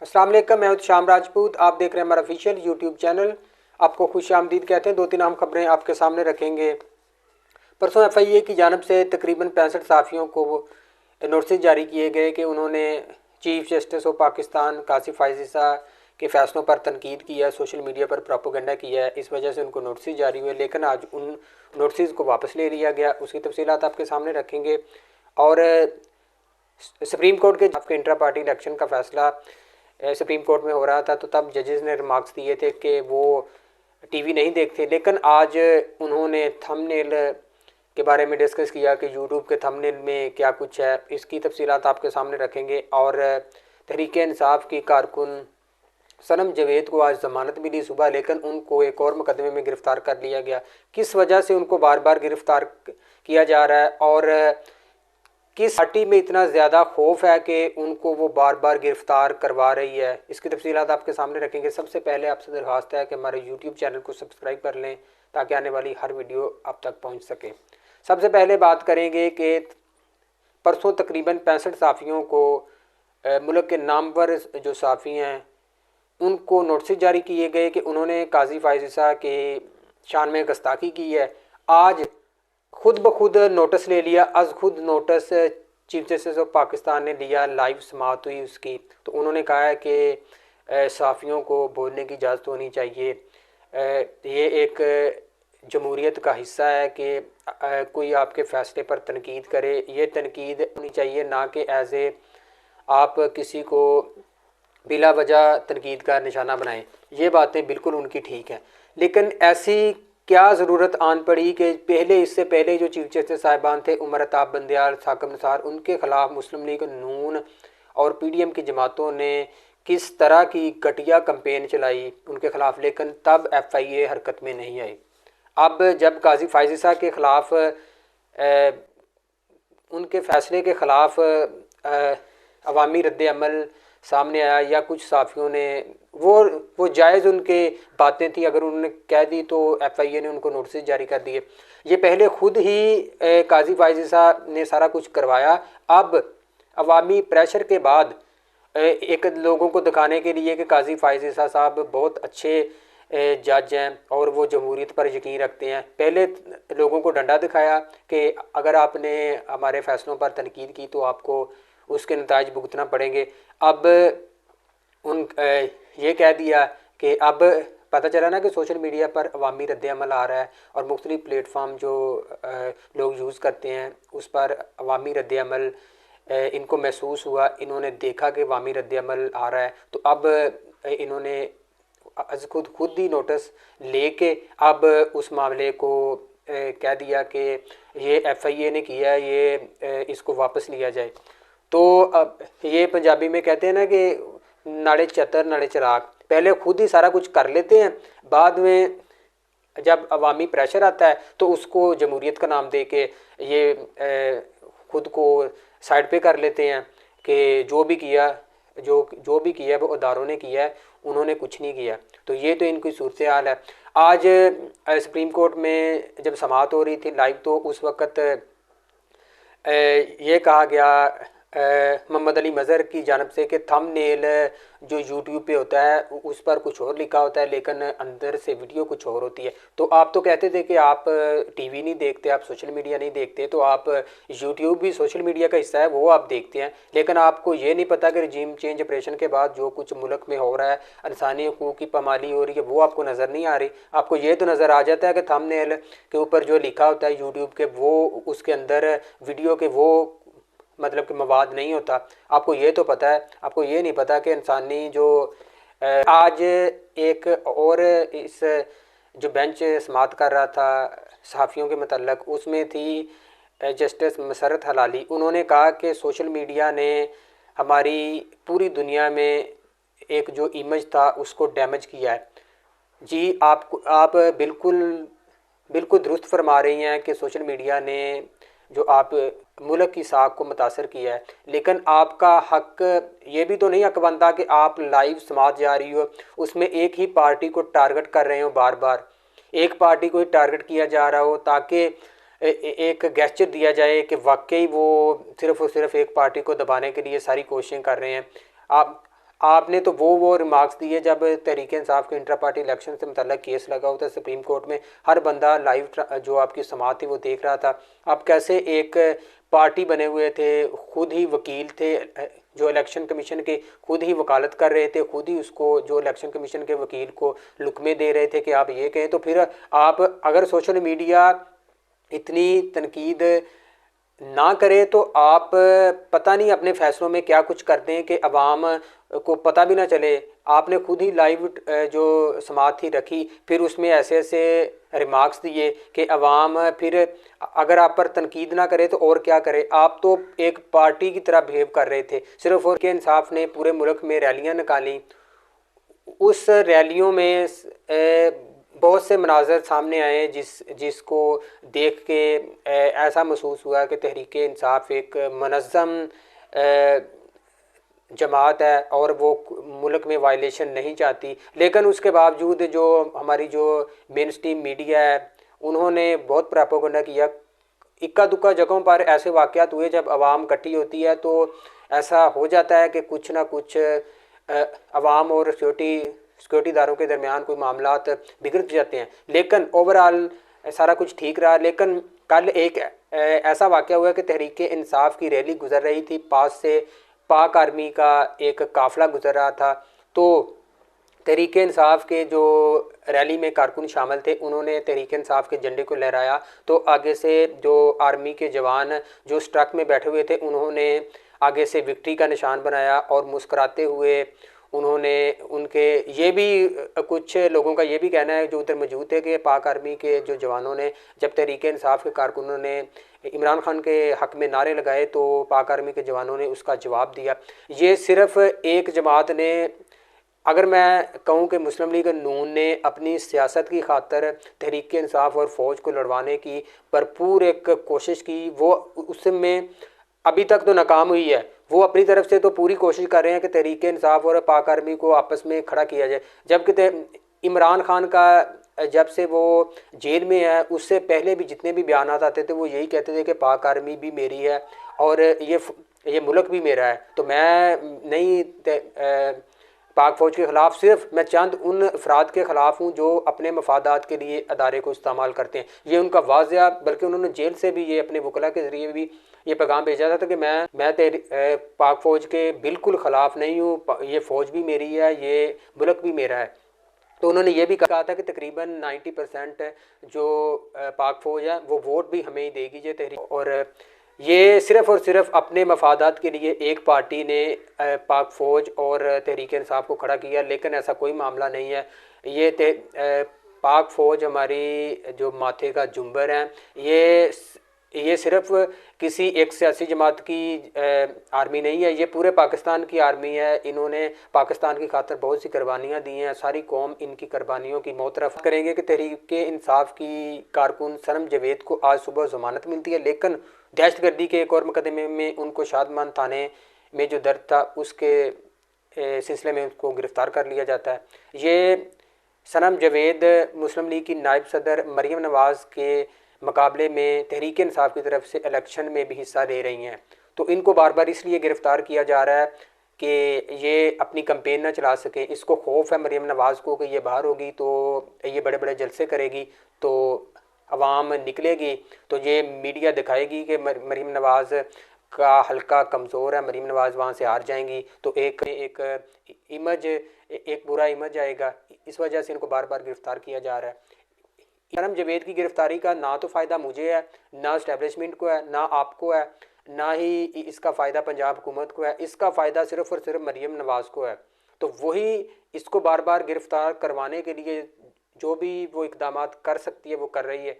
अस्सलाम वालेकुम, मैं हूं शाम राजपूत। आप देख रहे हैं हमारा ऑफिशियल यूट्यूब चैनल। आपको खुश आमदीद कहते हैं। दो तीन अहम खबरें आपके सामने रखेंगे। परसों FIA की जानब से तकरीबन 65 सहाफ़ियों को नोटिस जारी किए गए कि उन्होंने chief justice of Pakistan Qasim Faez Isa के फ़ैसलों पर तनकीद की है, सोशल मीडिया पर प्रोपोगंडा किया है। इस वजह से उनको नोटिस जारी हुए, लेकिन आज उन नोटिस को वापस ले लिया गया। उसकी तफसीलात आपके सामने रखेंगे। और सुप्रीम कोर्ट के आपके इंट्रा पार्टी इलेक्शन का फ़ैसला सुप्रीम कोर्ट में हो रहा था, तो तब जजेस ने रिमार्क्स दिए थे कि वो टीवी नहीं देखते, लेकिन आज उन्होंने थंबनेल के बारे में डिस्कस किया कि यूट्यूब के थंबनेल में क्या कुछ है। इसकी तफसीलात आपके सामने रखेंगे। और तहरीक इंसाफ की कारकुन सनम जावेद को आज ज़मानत मिली सुबह, लेकिन उनको एक और मुकदमे में गिरफ़्तार कर लिया गया। किस वजह से उनको बार बार गिरफ़्तार किया जा रहा है और किस पार्टी में इतना ज़्यादा खौफ है कि उनको वो बार बार गिरफ़्तार करवा रही है, इसकी तफसीलात आपके सामने रखेंगे। सबसे पहले आपसे दरख्वास्त है कि हमारे यूट्यूब चैनल को सब्सक्राइब कर लें ताकि आने वाली हर वीडियो आप तक पहुंच सके। सबसे पहले बात करेंगे कि परसों तकरीबन 65 सहाफ़ियों को मुल्क के नामवर जो सहाफ़ी हैं उनको नोटिस जारी किए गए कि उन्होंने काजी फाइज़ ईसा के शान में गुस्ताखी की है। आज खुद ब खुद नोटिस ले लिया, आज खुद notice chief justice of Pakistan ने लिया। लाइव समाअत हुई उसकी, तो उन्होंने कहा है कि सहाफ़ियों को बोलने की इजाज़त होनी चाहिए। ये एक जमहूरियत का हिस्सा है कि कोई आपके फ़ैसले पर तनकीद करे। ये तनकीद होनी चाहिए, ना कि एज़ ए आप किसी को बिला वजह तनकीद का निशाना बनाएं। ये बातें बिल्कुल उनकी ठीक हैं, लेकिन ऐसी क्या ज़रूरत आन पड़ी कि इससे पहले जो चीफ जस्टिस साहिबान थे उमर अताब बंदयाल, साकिब निसार, उनके ख़िलाफ़ मुस्लिम लीग नून और PDM की जमातों ने किस तरह की घटिया कैंपेन चलाई उनके ख़िलाफ़, लेकिन तब FIA हरकत में नहीं आई। अब जब काजी फाइज़ ईसा के ख़िलाफ़ उनके फ़ैसले के ख़िलाफ़ अवामी रद्द अमल सामने आया या कुछ सहाफ़ियों ने वो जायज़ उनके बातें थी, अगर उन्होंने कह दी तो FIA ने उनको नोटिस जारी कर दिए। ये पहले खुद ही काजी फाइज़ ईसा ने सारा कुछ करवाया। अब अवामी प्रेशर के बाद एक लोगों को दिखाने के लिए कि काजी फाइज़ ईसा साहब बहुत अच्छे जज हैं और वो जमहूरियत पर यकीन रखते हैं, पहले लोगों को डंडा दिखाया कि अगर आपने हमारे फ़ैसलों पर तनकीद की तो आपको उसके नताइज भुगतना पड़ेंगे। अब ये कह दिया कि अब पता चला ना कि सोशल मीडिया पर अवामी रद्द अमल आ रहा है और मुख्तलिफ़ प्लेटफार्म जो लोग यूज़ करते हैं उस पर अवामी रद्द अमल इनको महसूस हुआ, इन्होंने देखा कि अवामी रद्द अमल आ रहा है, तो अब इन्होंने खुद ही नोटिस लेके अब उस मामले को कह दिया कि ये FIA ने किया, ये इसको वापस लिया जाए। तो अब ये पंजाबी में कहते हैं ना कि नाले चतर नाले चिराग, पहले खुद ही सारा कुछ कर लेते हैं, बाद में जब अवामी प्रेशर आता है तो उसको जमहूरियत का नाम दे के ये खुद को साइड पे कर लेते हैं कि जो भी भी किया वो अदारों ने किया है, उन्होंने कुछ नहीं किया। तो ये तो इनकी सूरत हाल है। आज सुप्रीम कोर्ट में जब समाअत हो रही थी लाइव, तो उस वक़्त ये कहा गया मोहम्मद अली मज़हर की जानब से कि थंबनेल जो यूट्यूब पे होता है उस पर कुछ और लिखा होता है, लेकिन अंदर से वीडियो कुछ और होती है। तो आप तो कहते थे कि आप टीवी नहीं देखते, आप सोशल मीडिया नहीं देखते, तो आप यूट्यूब भी सोशल मीडिया का हिस्सा है, वो आप देखते हैं, लेकिन आपको ये नहीं पता कि रजीम चेंज ऑपरेशन के बाद जो कुछ मुल्क में हो रहा है, इंसानी हकूक़ की पामाली हो रही है, वो आपको नज़र नहीं आ रही। आपको ये तो नज़र आ जाता है कि थंबनेल के ऊपर जो लिखा होता है यूट्यूब के, वो उसके अंदर वीडियो के वो मतलब कि मवाद नहीं होता। आपको ये तो पता है, आपको ये नहीं पता कि इंसानी जो आज एक और इस जो बेंच समाअत कर रहा था सहाफ़ियों के मतलब, उसमें थी जस्टिस मसरत हलाली। उन्होंने कहा कि सोशल मीडिया ने हमारी पूरी दुनिया में एक जो इमेज था उसको डैमेज किया है। जी आप बिल्कुल दुरुस्त फरमा रही हैं कि सोशल मीडिया ने जो आप मुल्क की साख को मुतासर किया है, लेकिन आपका हक ये भी तो नहीं हक बनता कि आप लाइव समाअत जा रही हो, उसमें एक ही पार्टी को टारगेट कर रहे हो, बार बार एक पार्टी को ही टारगेट किया जा रहा हो ताकि एक गेस्चर दिया जाए कि वाकई वो सिर्फ़ और सिर्फ एक पार्टी को दबाने के लिए सारी कोशिशें कर रहे हैं। آپ نے تو وہ ریمارکس دیے جب تحریک انصاف کے انٹرا پارٹی الیکشن سے متعلق کیس لگا ہوتا ہے سپریم کورٹ میں، ہر بندہ لائیو جو آپ کی سماعت تھی وہ دیکھ رہا تھا. آپ کیسے ایک پارٹی بنے ہوئے تھے، خود ہی وکیل تھے جو الیکشن کمیشن کے، خود ہی وکالت کر رہے تھے، خود ہی اس کو جو الیکشن کمیشن کے وکیل کو لکمے دے رہے تھے کہ آپ یہ کہیں. تو پھر آپ اگر سوشل میڈیا اتنی تنقید نہ کرے تو آپ پتہ نہیں اپنے فیصلوں میں کیا کچھ کرتے ہیں کہ عوام کو پتہ بھی نہ چلے. آپ نے خود ہی لائیو جو سماعت تھی رکھی، پھر اس میں ایسے ایسے ریمارکس دیے کہ عوام پھر اگر آپ پر تنقید نہ کرے تو اور کیا کرے. آپ تو ایک پارٹی کی طرح بہیو کر رہے تھے صرف. اور کہ انصاف نے پورے ملک میں ریلیاں نکالیں، اس ریلیوں میں بہت سے مناظر سامنے آئے جس کو دیکھ کے ایسا محسوس ہوا کہ تحریک انصاف ایک منظم جماعت ہے اور وہ ملک میں وائلیشن نہیں چاہتی. لیکن اس کے باوجود جو ہماری جو مین اسٹریم میڈیا ہے انہوں نے بہت پراپوگنڈا کیا. اکا دکا جگہوں پر ایسے واقعات ہوئے جب عوام اکٹھی ہوتی ہے تو ایسا ہو جاتا ہے کہ کچھ نہ کچھ عوام اور سیکورٹی داروں کے درمیان کوئی معاملات بگڑ جاتے ہیں. لیکن اوورآل سارا کچھ ٹھیک رہا. لیکن کل ایک ایسا واقعہ ہوا کہ تحریک انصاف کی ریلی گزر رہی تھی، پاس سے پاک آرمی کا ایک قافلہ گزر رہا تھا. تو تحریک انصاف کے جو ریلی میں کارکن شامل تھے انہوں نے تحریک انصاف کے جھنڈے کو لہرایا. تو آگے سے جو آرمی کے جوان جو اس ٹرک میں بیٹھے ہوئے تھے انہوں نے آگے سے وکٹری کا نشان بنایا اور مسکراتے ہوئے انہوں نے ان کے یہ بھی کچھ لوگوں کا یہ بھی کہنا ہے جو ادھر موجود تھے کہ پاک آرمی کے جو جوانوں نے جب تحریک انصاف کے کارکنوں نے عمران خان کے حق میں نعرے لگائے تو پاک آرمی کے جوانوں نے اس کا جواب دیا. یہ صرف ایک جماعت نے، اگر میں کہوں کہ مسلم لیگ نون نے اپنی سیاست کی خاطر تحریک انصاف اور فوج کو لڑوانے کی بھرپور ایک کوشش کی، وہ اس میں ابھی تک تو ناکام ہوئی ہے. وہ اپنی طرف سے تو پوری کوشش کر رہے ہیں کہ تحریک انصاف اور پاک آرمی کو آپس میں کھڑا کیا جائے. جبکہ عمران خان کا جب سے وہ جیل میں ہے اس سے پہلے بھی جتنے بھی بیانات آتے تھے وہ یہی کہتے تھے کہ پاک آرمی بھی میری ہے اور یہ ملک بھی میرا ہے. تو میں نہیں پاک فوج کے خلاف، صرف میں چند ان افراد کے خلاف ہوں جو اپنے مفادات کے لیے ادارے کو استعمال کرتے ہیں. یہ ان کا واضح، بلکہ انہوں نے جیل سے بھی یہ اپنے وکلا کے ذریعے بھی یہ پیغام بھیجا تھا کہ میں پاک فوج کے بالکل خلاف نہیں ہوں، یہ فوج بھی میری ہے، یہ ملک بھی میرا ہے. تو انہوں نے یہ بھی کہا تھا کہ تقریباً 90% جو پاک فوج ہے وہ ووٹ بھی ہمیں ہی دے گی یہ تحریک. اور یہ صرف اور صرف اپنے مفادات کے لیے ایک پارٹی نے پاک فوج اور تحریک انصاف کو کھڑا کیا، لیکن ایسا کوئی معاملہ نہیں ہے. یہ پاک فوج ہماری جو ماتھے کا جنبر ہے، یہ صرف کسی ایک سیاسی جماعت کی آرمی نہیں ہے، یہ پورے پاکستان کی آرمی ہے. انہوں نے پاکستان کی خاطر بہت سی قربانیاں دی ہیں، ساری قوم ان کی قربانیوں کی معترف کریں گے کہ تحریک انصاف کی کارکن سنم جاوید کو آج صبح ضمانت ملتی ہے، لیکن دہشت گردی کے ایک اور مقدمے میں ان کو شادمان تھانے میں جو درد تھا اس کے سلسلے میں ان کو گرفتار کر لیا جاتا ہے. یہ سنم جاوید مسلم لیگ کی نائب صدر مریم نواز کے مقابلے میں تحریک انصاف کی طرف سے الیکشن میں بھی حصہ لے رہی ہیں. تو ان کو بار بار اس لیے گرفتار کیا جا رہا ہے کہ یہ اپنی کمپین نہ چلا سکیں. اس کو خوف ہے مریم نواز کو کہ یہ باہر ہوگی تو یہ بڑے بڑے جلسے کرے گی تو عوام نکلے گی تو یہ میڈیا دکھائے گی کہ مریم نواز کا حلقہ کمزور ہے، مریم نواز وہاں سے ہار جائیں گی تو ایک برا امیج آئے گا. اس وجہ سے ان کو بار بار گرفتار کیا جا رہا ہے. سنم جاوید کی گرفتاری کا نہ تو فائدہ مجھے ہے، نہ اسٹیبلشمنٹ کو ہے، نہ آپ کو ہے، نہ ہی اس کا فائدہ پنجاب حکومت کو ہے. اس کا فائدہ صرف اور صرف مریم نواز کو ہے. تو وہی اس کو بار بار گرفتار کروانے کے لیے جو بھی وہ اقدامات کر سکتی ہے وہ کر رہی ہے.